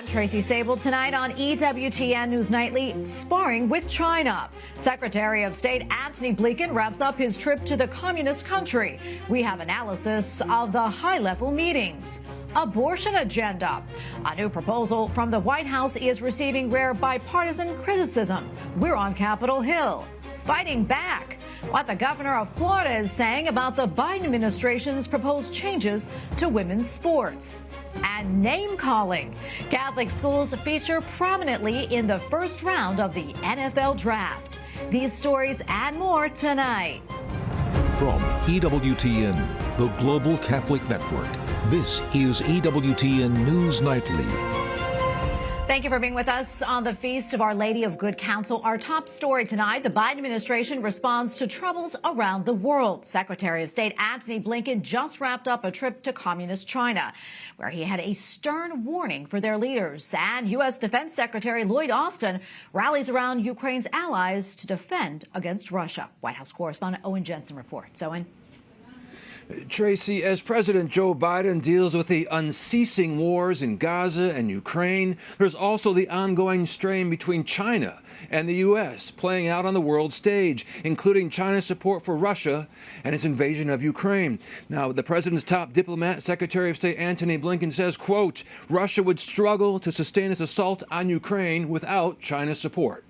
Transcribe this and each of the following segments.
I'm Tracy Sabol. Tonight on EWTN News Nightly, sparring with China. Secretary of State Antony Blinken wraps up his trip to the communist country. We have analysis of the high-level meetings. Abortion agenda. A new proposal from the White House is receiving rare bipartisan criticism. We're on Capitol Hill. Fighting back. What the governor of Florida is saying about the Biden administration's proposed changes to women's sports. And name-calling. Catholic schools feature prominently in the first round of the NFL draft. These stories and more tonight. From EWTN, the Global Catholic Network, this is EWTN News Nightly. Thank you for being with us on the Feast of Our Lady of Good Counsel. Our top story tonight, the Biden administration responds to troubles around the world. Secretary of State Antony Blinken just wrapped up a trip to communist China, where he had a stern warning for their leaders. And U.S. Defense Secretary Lloyd Austin rallies around Ukraine's allies to defend against Russia. White House correspondent Owen Jensen reports. Owen. Tracy, as President Joe Biden deals with the unceasing wars in Gaza and Ukraine, there's also the ongoing strain between China and the U.S. playing out on the world stage, including China's support for Russia and its invasion of Ukraine. Now, the president's top diplomat, Secretary of State Antony Blinken, says, quote, Russia would struggle to sustain its assault on Ukraine without China's support.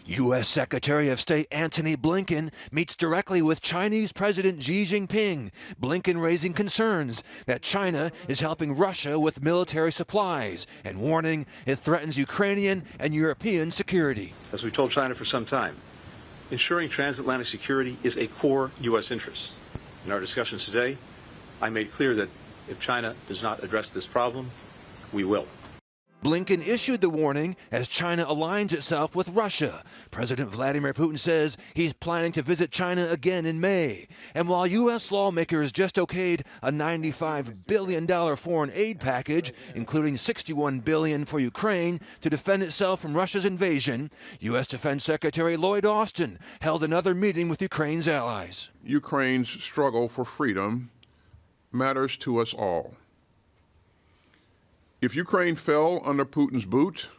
U.S. Secretary of State Antony Blinken meets directly with Chinese President Xi Jinping. Blinken raising concerns that China is helping Russia with military supplies and warning it threatens Ukrainian and European security. As we've told China for some time, ensuring transatlantic security is a core U.S. interest. In our discussions today, I made clear that if China does not address this problem, we will. Blinken issued the warning as China aligns itself with Russia. President Vladimir Putin says he's planning to visit China again in May. And while U.S. lawmakers just okayed a $95 billion foreign aid package, including $61 billion for Ukraine to defend itself from Russia's invasion, U.S. Defense Secretary Lloyd Austin held another meeting with Ukraine's allies. Ukraine's struggle for freedom matters to us all. If Ukraine fell under Putin's boot,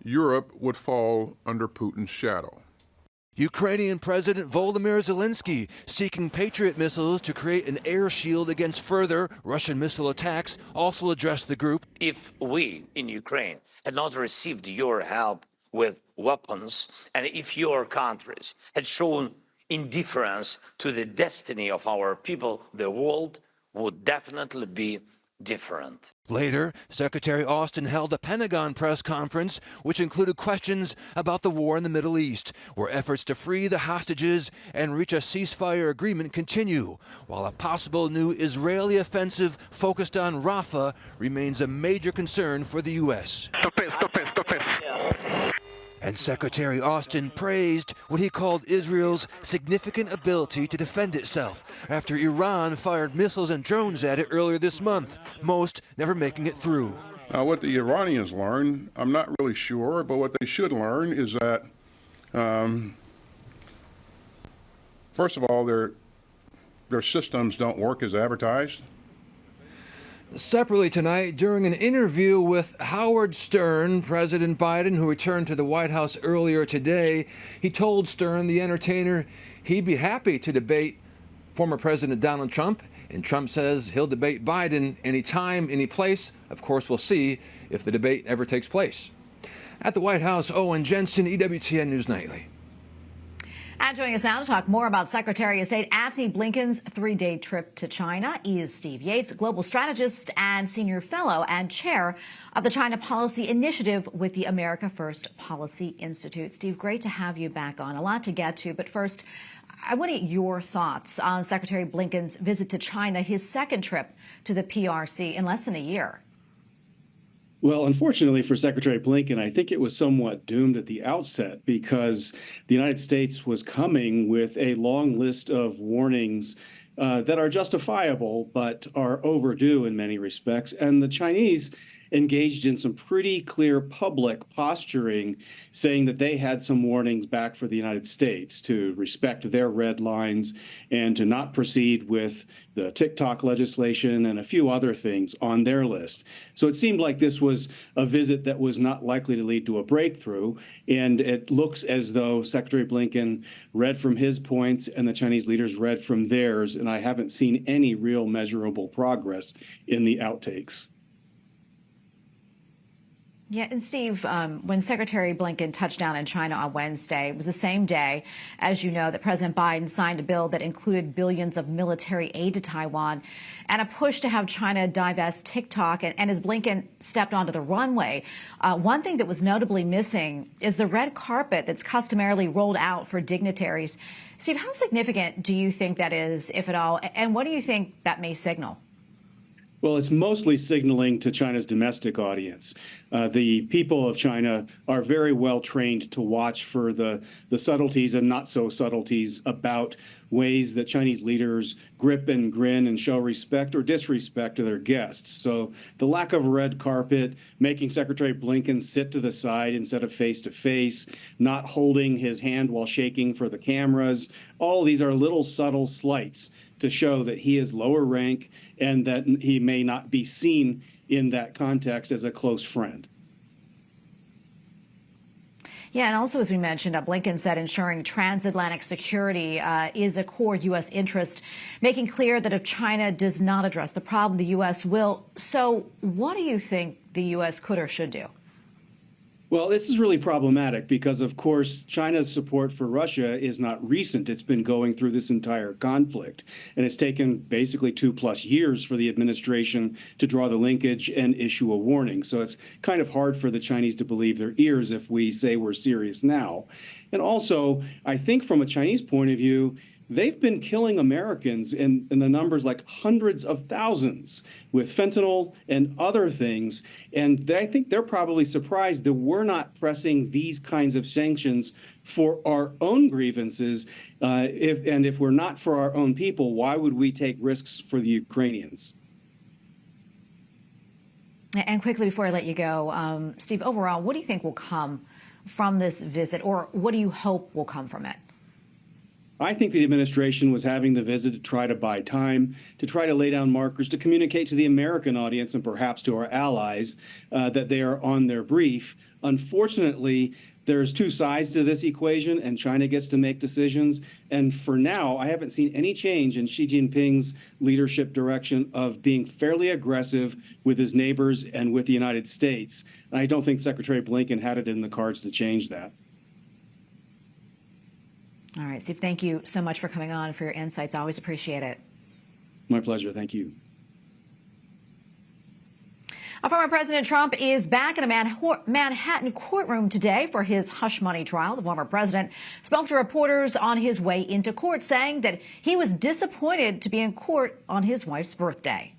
Europe would fall under Putin's shadow. Ukrainian President Volodymyr Zelensky seeking Patriot missiles to create an air shield against further Russian missile attacks also addressed the group. If we in Ukraine had not received your help with weapons, and if your countries had shown indifference to the destiny of our people, the world would definitely be different. Later, Secretary Austin held a Pentagon press conference which included questions about the war in the Middle East, where efforts to free the hostages and reach a ceasefire agreement continue, while a possible new Israeli offensive focused on Rafah remains a major concern for the U.S. And Secretary Austin praised what he called Israel's significant ability to defend itself after Iran fired missiles and drones at it earlier this month, most never making it through. Now, what the Iranians learn, I'm not really sure, but what they should learn is that, first of all, their systems don't work as advertised. Separately tonight, during an interview with Howard Stern, President Biden, who returned to the White House earlier today, he told Stern, the entertainer, he'd be happy to debate former President Donald Trump, and Trump says he'll debate Biden anytime, any place. Of course, we'll see if the debate ever takes place. At the White House, Owen Jensen, EWTN News Nightly. And joining us now to talk more about Secretary of State Antony Blinken's three-day trip to China is Steve Yates, global strategist and senior fellow and chair of the China Policy Initiative with the America First Policy Institute. Steve, great to have you back on. A lot to get to, but first, I want to get your thoughts on Secretary Blinken's visit to China, his second trip to the PRC in less than a year. Well, unfortunately for Secretary Blinken, I think it was somewhat doomed at the outset because the United States was coming with a long list of warnings that are justifiable but are overdue in many respects. And the Chinese engaged in some pretty clear public posturing, saying that they had some warnings back for the United States to respect their red lines and to not proceed with the TikTok legislation and a few other things on their list. So it seemed like this was a visit that was not likely to lead to a breakthrough. And it looks as though Secretary Blinken read from his points and the Chinese leaders read from theirs. And I haven't seen any real measurable progress in the outtakes. Yeah, and Steve, when Secretary Blinken touched down in China on Wednesday, it was the same day, as you know, that President Biden signed a bill that included billions of military aid to Taiwan and a push to have China divest TikTok. And as Blinken stepped onto the runway, one thing that was notably missing is the red carpet that's customarily rolled out for dignitaries. Steve, how significant do you think that is, if at all, and what do you think that may signal? Well, it's mostly signaling to China's domestic audience. The people of China are very well trained to watch for the subtleties and not so subtleties about ways that Chinese leaders grip and grin and show respect or disrespect to their guests. So the lack of red carpet, making Secretary Blinken sit to the side instead of face to face, not holding his hand while shaking for the cameras, all these are little subtle slights to show that he is lower rank and that he may not be seen in that context as a close friend. Yeah, and also, as we mentioned, Blinken said ensuring transatlantic security is a core U.S. interest, making clear that if China does not address the problem, the U.S. will. So what do you think the U.S. could or should do? Well, this is really problematic because, of course, China's support for Russia is not recent. It's been going through this entire conflict. And it's taken basically 2+ years for the administration to draw the linkage and issue a warning. So it's kind of hard for the Chinese to believe their ears if we say we're serious now. And also, I think from a Chinese point of view, they've been killing Americans in the numbers like hundreds of thousands with fentanyl and other things. And I think they're probably surprised that we're not pressing these kinds of sanctions for our own grievances. If we're not for our own people, why would we take risks for the Ukrainians? And quickly before I let you go, Steve, overall, what do you think will come from this visit, or what do you hope will come from it? I think the administration was having the visit to try to buy time, to try to lay down markers, to communicate to the American audience and perhaps to our allies that they are on their brief. Unfortunately, there's two sides to this equation, and China gets to make decisions. And for now, I haven't seen any change in Xi Jinping's leadership direction of being fairly aggressive with his neighbors and with the United States. And I don't think Secretary Blinken had it in the cards to change that. All right, Steve, thank you so much for coming on, for your insights. I always appreciate it. My pleasure. Thank you. Former President Trump is back in a Manhattan courtroom today for his hush money trial. The former president spoke to reporters on his way into court, saying that he was disappointed to be in court on his wife's birthday.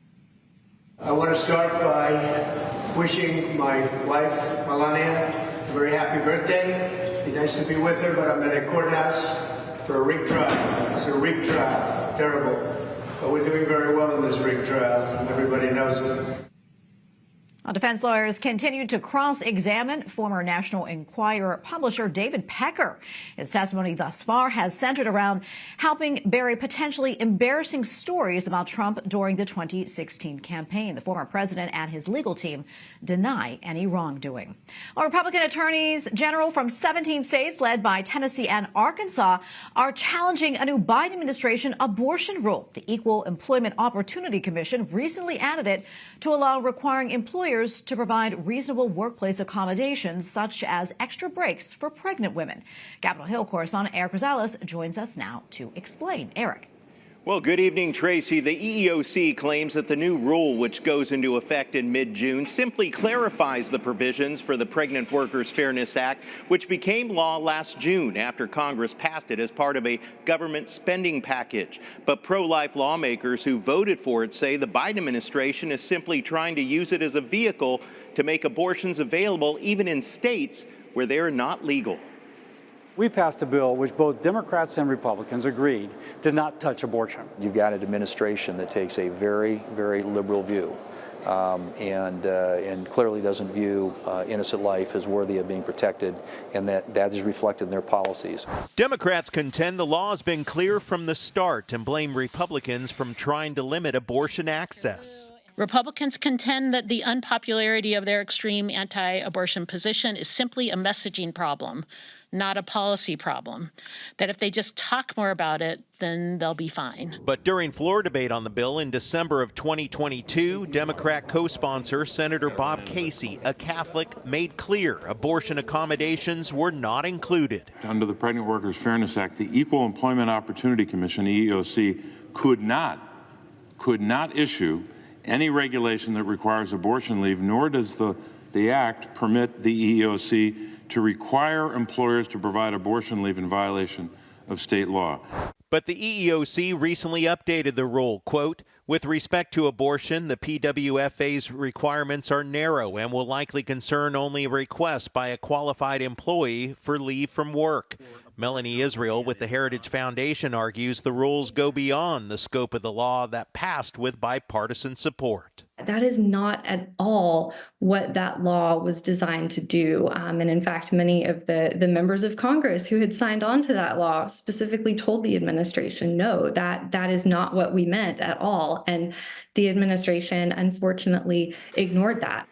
I want to start by wishing my wife, Melania, a very happy birthday. It'd be nice to be with her, but I'm in a courthouse for a rig trial. It's a rig trial. Terrible. But we're doing very well in this rig trial. Everybody knows it. Defense lawyers continued to cross-examine former National Enquirer publisher David Pecker. His testimony thus far has centered around helping bury potentially embarrassing stories about Trump during the 2016 campaign. The former president and his legal team deny any wrongdoing. Well, Republican attorneys general from 17 states, led by Tennessee and Arkansas, are challenging a new Biden administration abortion rule. The Equal Employment Opportunity Commission recently added it to allow requiring employers to provide reasonable workplace accommodations, such as extra breaks for pregnant women. Capitol Hill correspondent Eric Rosales joins us now to explain. Eric. Well, good evening, Tracy. The EEOC claims that the new rule, which goes into effect in mid-June, simply clarifies the provisions for the Pregnant Workers Fairness Act, which became law last June after Congress passed it as part of a government spending package. But pro-life lawmakers who voted for it say the Biden administration is simply trying to use it as a vehicle to make abortions available even in states where they are not legal. We passed a bill which both Democrats and Republicans agreed did not touch abortion. You've got an administration that takes a very, very liberal view and clearly doesn't view innocent life as worthy of being protected, and that is reflected in their policies. Democrats contend the law has been clear from the start and blame Republicans from trying to limit abortion access. Republicans contend that the unpopularity of their extreme anti-abortion position is simply a messaging problem, not a policy problem. That if they just talk more about it, then they'll be fine. But during floor debate on the bill in December of 2022, Democrat co-sponsor Senator Bob Casey, a Catholic, made clear abortion accommodations were not included. Under the Pregnant Workers Fairness Act, the Equal Employment Opportunity Commission, EEOC, could not issue any regulation that requires abortion leave, nor does the Act permit the EEOC to require employers to provide abortion leave in violation of state law. But the EEOC recently updated the rule, quote, with respect to abortion, the PWFA's requirements are narrow and will likely concern only a request by a qualified employee for leave from work. Melanie Israel with the Heritage Foundation argues the rules go beyond the scope of the law that passed with bipartisan support. That is not at all what that law was designed to do. And in fact, many of the members of Congress who had signed on to that law specifically told the administration, no, that is not what we meant at all. And the administration, unfortunately, ignored that.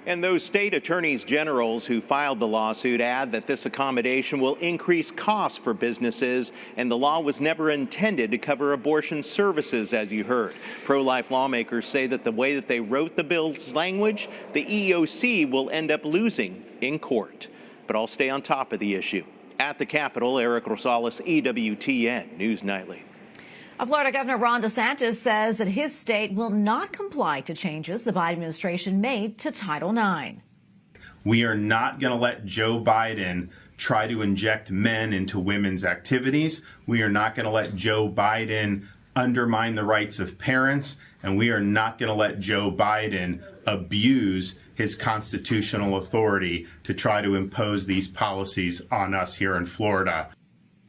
And those state attorneys generals who filed the lawsuit add that this accommodation will increase costs for businesses, and the law was never intended to cover abortion services, as you heard. Pro-life lawmakers say that the way that they wrote the bill's language, the EEOC will end up losing in court. But I'll stay on top of the issue. At the Capitol, Eric Rosales, EWTN News Nightly. Florida Governor Ron DeSantis says that his state will not comply to changes the Biden administration made to Title IX. We are not going to let Joe Biden try to inject men into women's activities. We are not going to let Joe Biden undermine the rights of parents. And we are not going to let Joe Biden abuse his constitutional authority to try to impose these policies on us here in Florida.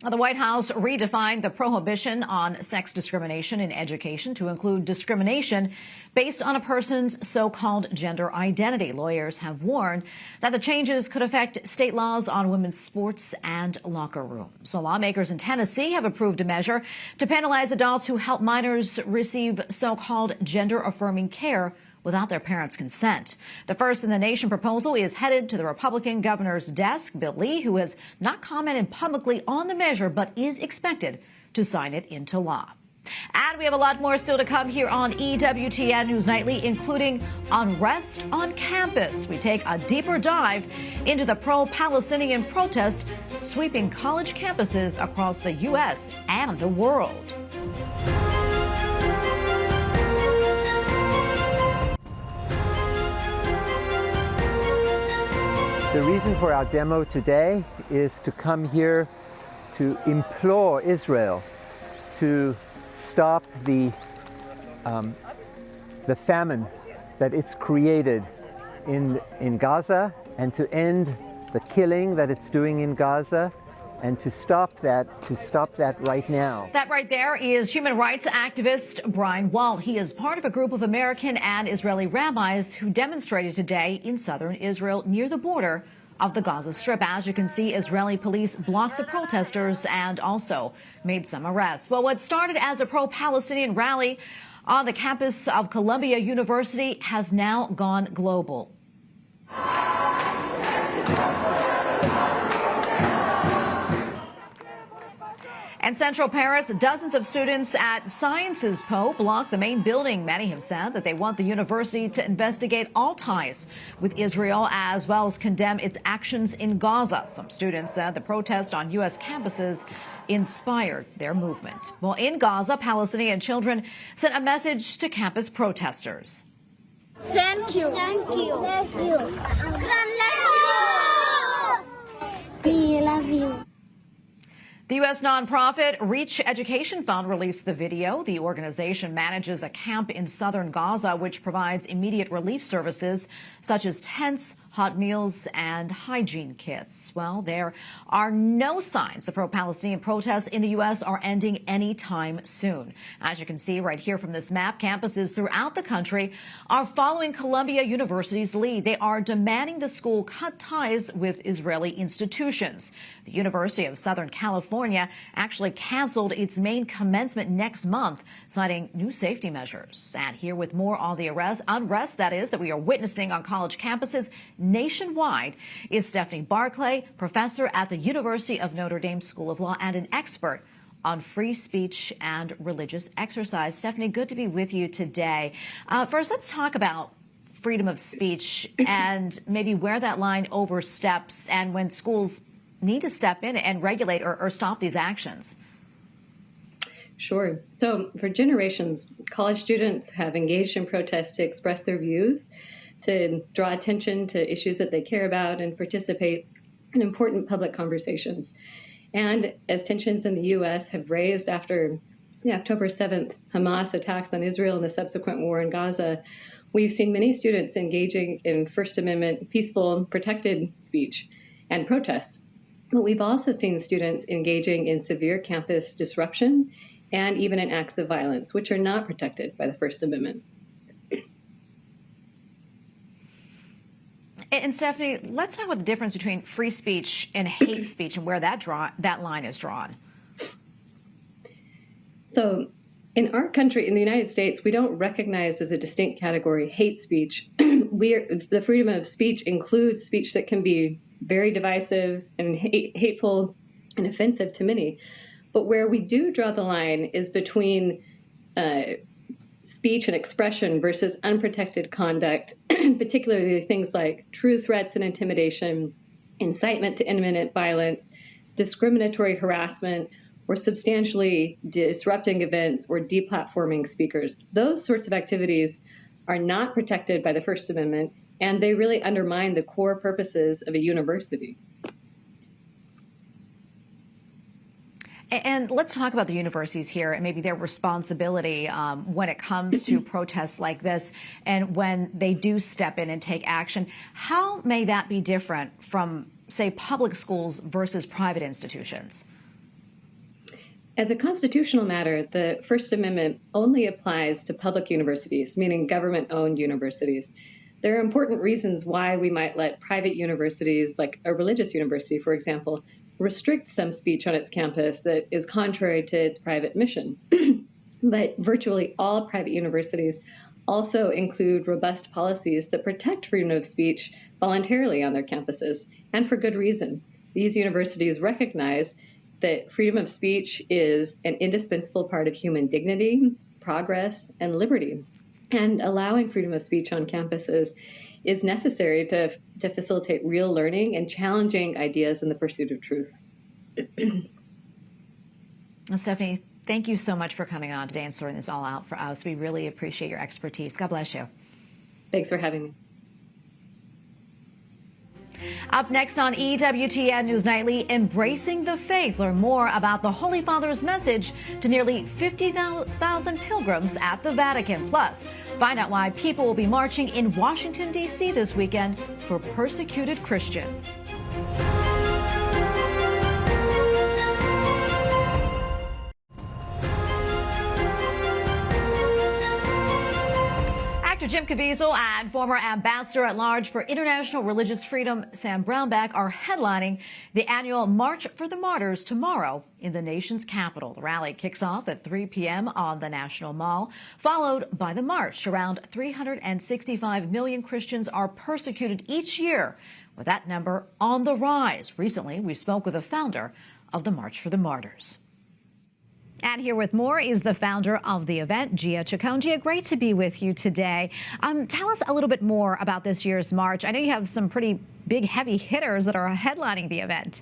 The White House redefined the prohibition on sex discrimination in education to include discrimination based on a person's so-called gender identity. Lawyers have warned that the changes could affect state laws on women's sports and locker rooms. So lawmakers in Tennessee have approved a measure to penalize adults who help minors receive so-called gender-affirming care without their parents' consent. The first in the nation proposal is headed to the Republican governor's desk. Bill Lee, who has not commented publicly on the measure, but is expected to sign it into law. And we have a lot more still to come here on EWTN News Nightly, including unrest on campus. We take a deeper dive into the pro-Palestinian protest sweeping college campuses across the U.S. and the world. The reason for our demo today is to come here to implore Israel to stop the famine that it's created in Gaza, and to end the killing that it's doing in Gaza, and to stop that right now. That right there is human rights activist Brian Walt. He is part of a group of American and Israeli rabbis who demonstrated today in southern Israel near the border of the Gaza Strip. As you can see, Israeli police blocked the protesters and also made some arrests. Well, what started as a pro-Palestinian rally on the campus of Columbia University has now gone global. In central Paris, dozens of students at Sciences Po blocked the main building. Many have said that they want the university to investigate all ties with Israel, as well as condemn its actions in Gaza. Some students said the protest on U.S. campuses inspired their movement. Well, in Gaza, Palestinian children sent a message to campus protesters. Thank you. Thank you. Thank you. We love you. The U.S. nonprofit Reach Education Fund released the video. The organization manages a camp in southern Gaza, which provides immediate relief services such as tents, hot meals and hygiene kits. Well, there are no signs the pro-Palestinian protests in the U.S. are ending anytime soon. As you can see right here from this map, campuses throughout the country are following Columbia University's lead. They are demanding the school cut ties with Israeli institutions. The University of Southern California actually canceled its main commencement next month, citing new safety measures. And here with more on the unrest that we are witnessing on college campuses nationwide is Stephanie Barclay, professor at the University of Notre Dame School of Law and an expert on free speech and religious exercise. Stephanie, good to be with you today. First, let's talk about freedom of speech and maybe where that line oversteps and when schools need to step in and regulate or stop these actions. Sure. So for generations, college students have engaged in protests to express their views, to draw attention to issues that they care about, and participate in important public conversations. And as tensions in the U.S. have raised after the October 7th Hamas attacks on Israel and the subsequent war in Gaza, we've seen many students engaging in First Amendment peaceful, protected speech and protests. But we've also seen students engaging in severe campus disruption and even in acts of violence, which are not protected by the First Amendment. And Stephanie, let's talk about the difference between free speech and hate speech and where that line is drawn. So in our country, in the United States, we don't recognize as a distinct category hate speech. The freedom of speech includes speech that can be very divisive and hateful and offensive to many. But where we do draw the line is between speech and expression versus unprotected conduct, particularly things like true threats and intimidation, incitement to imminent violence, discriminatory harassment, or substantially disrupting events or deplatforming speakers. Those sorts of activities are not protected by the First Amendment, and they really undermine the core purposes of a university. And let's talk about the universities here and maybe their responsibility when it comes to protests like this and when they do step in and take action. How may that be different from, say, public schools versus private institutions? As a constitutional matter, the First Amendment only applies to public universities, meaning government-owned universities. There are important reasons why we might let private universities, like a religious university, for example, restrict some speech on its campus that is contrary to its private mission. But virtually all private universities also include robust policies that protect freedom of speech voluntarily on their campuses, and for good reason. These universities recognize that freedom of speech is an indispensable part of human dignity, progress, and liberty. And allowing freedom of speech on campuses is necessary to facilitate real learning and challenging ideas in the pursuit of truth. Stephanie, thank you so much for coming on today and sorting this all out for us. We really appreciate your expertise. God bless you. Thanks for having me. Up next on EWTN News Nightly, Embracing the Faith. Learn more about the Holy Father's message to nearly 50,000 pilgrims at the Vatican. Plus, find out why people will be marching in Washington, D.C. this weekend for persecuted Christians. Jim Caviezel and former Ambassador at Large for International Religious Freedom Sam Brownback are headlining the annual March for the Martyrs tomorrow in the nation's capital. The rally kicks off at 3 p.m. on the National Mall, followed by the march. Around 365 million Christians are persecuted each year, with that number on the rise. Recently, we spoke with the founder of the March for the Martyrs. And here with more is the founder of the event, Gia Chacon. Gia, great to be with you today. Tell us a little bit more about this year's march. I know you have some pretty big, heavy hitters that are headlining the event.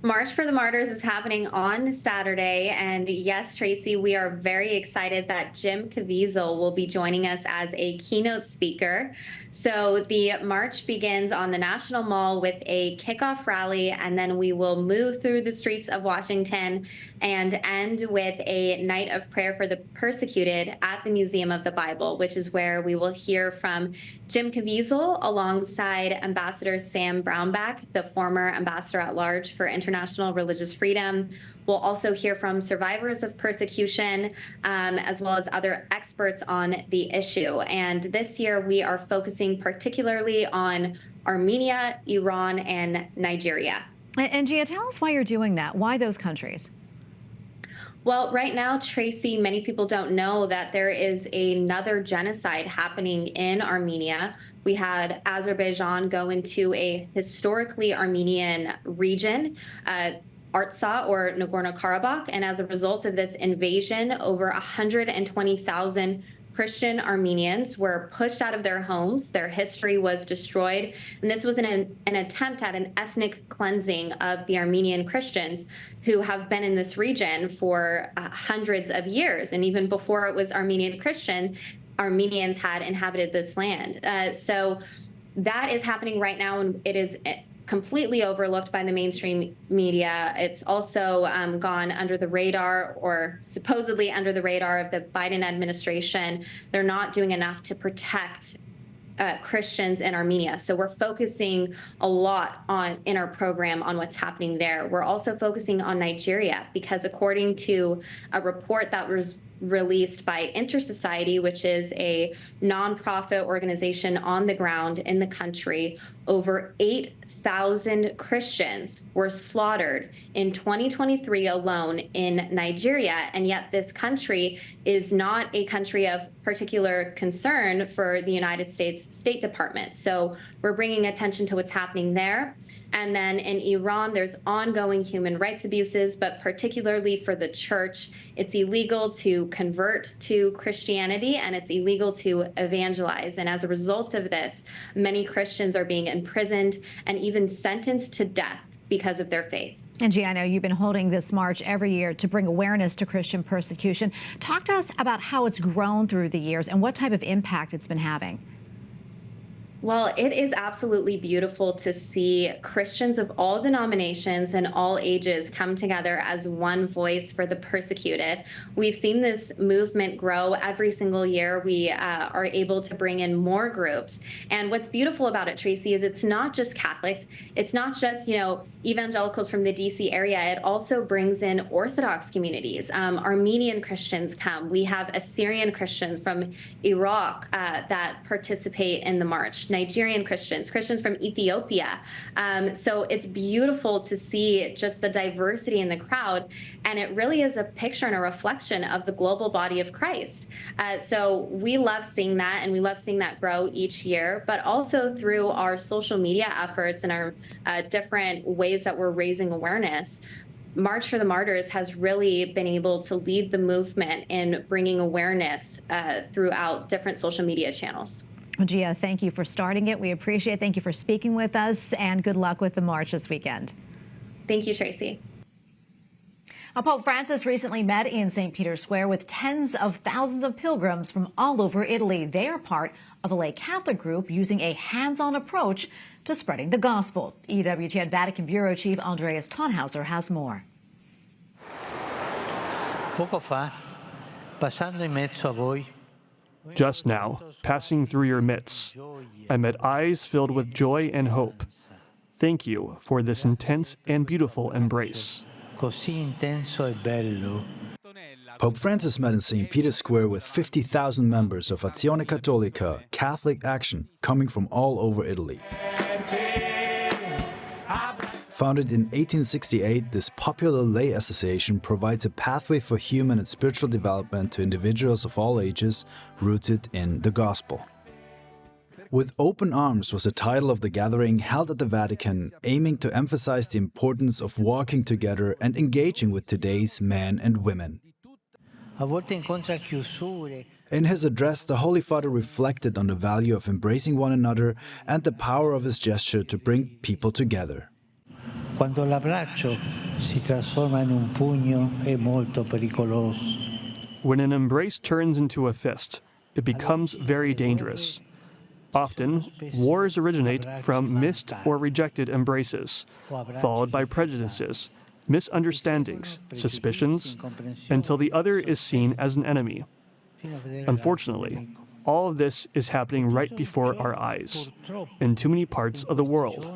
March for the Martyrs is happening on Saturday. And yes, Tracy, we are very excited that Jim Caviezel will be joining us as a keynote speaker. So the march begins on the National Mall with a kickoff rally, and then we will move through the streets of Washington and end with a night of prayer for the persecuted at the Museum of the Bible, which is where we will hear from Jim Caviezel alongside Ambassador Sam Brownback, the former ambassador at large for international religious freedom. We'll also hear from survivors of persecution, as well as other experts on the issue. And this year we are focusing particularly on Armenia, Iran, and Nigeria. And Gia, tell us why you're doing that. Why those countries? Well, right now, Tracy, many people don't know that there is another genocide happening in Armenia. We had Azerbaijan go into a historically Armenian region, Artsakh or Nagorno-Karabakh, and as a result of this invasion, over 120,000 Christian Armenians were pushed out of their homes. Their history was destroyed. And this was an attempt at an ethnic cleansing of the Armenian Christians who have been in this region for hundreds of years. And even before it was Armenian Christian, Armenians had inhabited this land. So that is happening right now, and it is completely overlooked by the mainstream media. It's also gone under the radar, or supposedly under the radar, of the Biden administration. They're not doing enough to protect Christians in Armenia. So we're focusing a lot in our program on what's happening there. We're also focusing on Nigeria because according to a report that was released by Intersociety, which is a nonprofit organization on the ground in the country, over 8,000 Christians were slaughtered in 2023 alone in Nigeria. And yet this country is not a country of particular concern for the United States State Department. So we're bringing attention to what's happening there. And then in Iran, there's ongoing human rights abuses, but particularly for the church, it's illegal to convert to Christianity and it's illegal to evangelize. And as a result of this, many Christians are being imprisoned and even sentenced to death because of their faith. And Gia, I know you've been holding this march every year to bring awareness to Christian persecution. Talk to us about how it's grown through the years and what type of impact it's been having. Well, it is absolutely beautiful to see Christians of all denominations and all ages come together as one voice for the persecuted. We've seen this movement grow every single year. We are able to bring in more groups. And what's beautiful about it, Tracy, is it's not just Catholics. It's not just, evangelicals from the DC area. It also brings in Orthodox communities. Armenian Christians come. We have Assyrian Christians from Iraq that participate in the march. Nigerian Christians from Ethiopia. So it's beautiful to see just the diversity in the crowd. And it really is a picture and a reflection of the global body of Christ. So we love seeing that, and we love seeing that grow each year, but also through our social media efforts and our different ways that we're raising awareness. March for the Martyrs has really been able to lead the movement in bringing awareness throughout different social media channels. Gia, thank you for starting it. We appreciate it. Thank you for speaking with us, and good luck with the march this weekend. Thank you, Tracy. Pope Francis recently met in St. Peter's Square with tens of thousands of pilgrims from all over Italy. They are part of a lay Catholic group using a hands-on approach to spreading the gospel. EWTN Vatican Bureau Chief Andreas Tonhauser has more. Poco fa, passando in mezzo a voi. Just now, passing through your midst, I met eyes filled with joy and hope. Thank you for this intense and beautiful embrace. Pope Francis met in St. Peter's Square with 50,000 members of Azione Cattolica, Catholic Action, coming from all over Italy. Founded in 1868, this popular lay association provides a pathway for human and spiritual development to individuals of all ages, rooted in the gospel. With Open Arms was the title of the gathering held at the Vatican, aiming to emphasize the importance of walking together and engaging with today's men and women. In his address, the Holy Father reflected on the value of embracing one another and the power of his gesture to bring people together. Quando l'abbraccio si trasforma in un pugno è molto pericoloso. When an embrace turns into a fist, it becomes very dangerous. Often, wars originate from missed or rejected embraces, followed by prejudices, misunderstandings, suspicions, until the other is seen as an enemy. Unfortunately, all of this is happening right before our eyes, in too many parts of the world.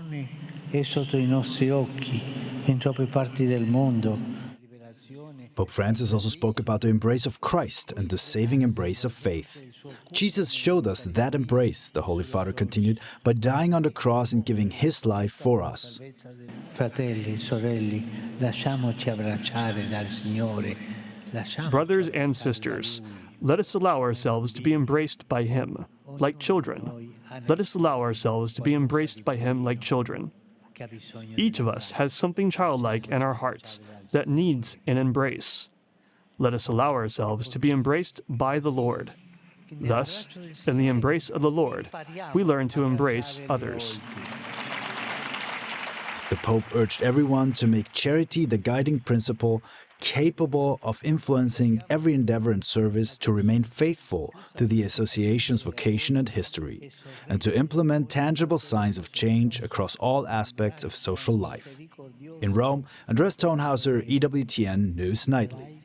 Pope Francis also spoke about the embrace of Christ and the saving embrace of faith. Jesus showed us that embrace, the Holy Father continued, by dying on the cross and giving his life for us. Brothers and sisters, let us allow ourselves to be embraced by him, like children. Let us allow ourselves to be embraced by him like children. Each of us has something childlike in our hearts that needs an embrace. Let us allow ourselves to be embraced by the Lord. Thus, in the embrace of the Lord, we learn to embrace others. The Pope urged everyone to make charity the guiding principle, capable of influencing every endeavor and service, to remain faithful to the association's vocation and history, and to implement tangible signs of change across all aspects of social life. In Rome, Andres Tonhauser, EWTN News Nightly.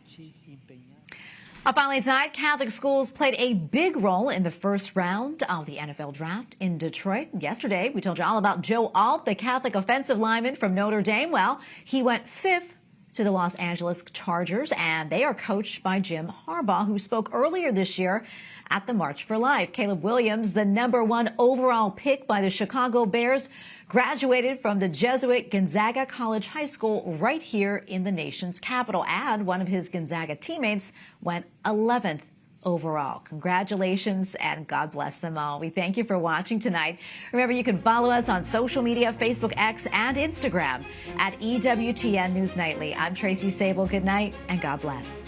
Finally tonight, Catholic schools played a big role in the first round of the NFL draft in Detroit. Yesterday, we told you all about Joe Alt, the Catholic offensive lineman from Notre Dame. Well, he went 5th to the Los Angeles Chargers, and they are coached by Jim Harbaugh, who spoke earlier this year at the March for Life. Caleb Williams, the #1 overall pick by the Chicago Bears, graduated from the Jesuit Gonzaga College High School right here in the nation's capital, and one of his Gonzaga teammates went 11th overall. Congratulations, and God bless them all. We thank you for watching tonight. Remember, you can follow us on social media, Facebook, X, and Instagram at EWTN News Nightly. I'm Tracy Sabol. Good night, and God bless.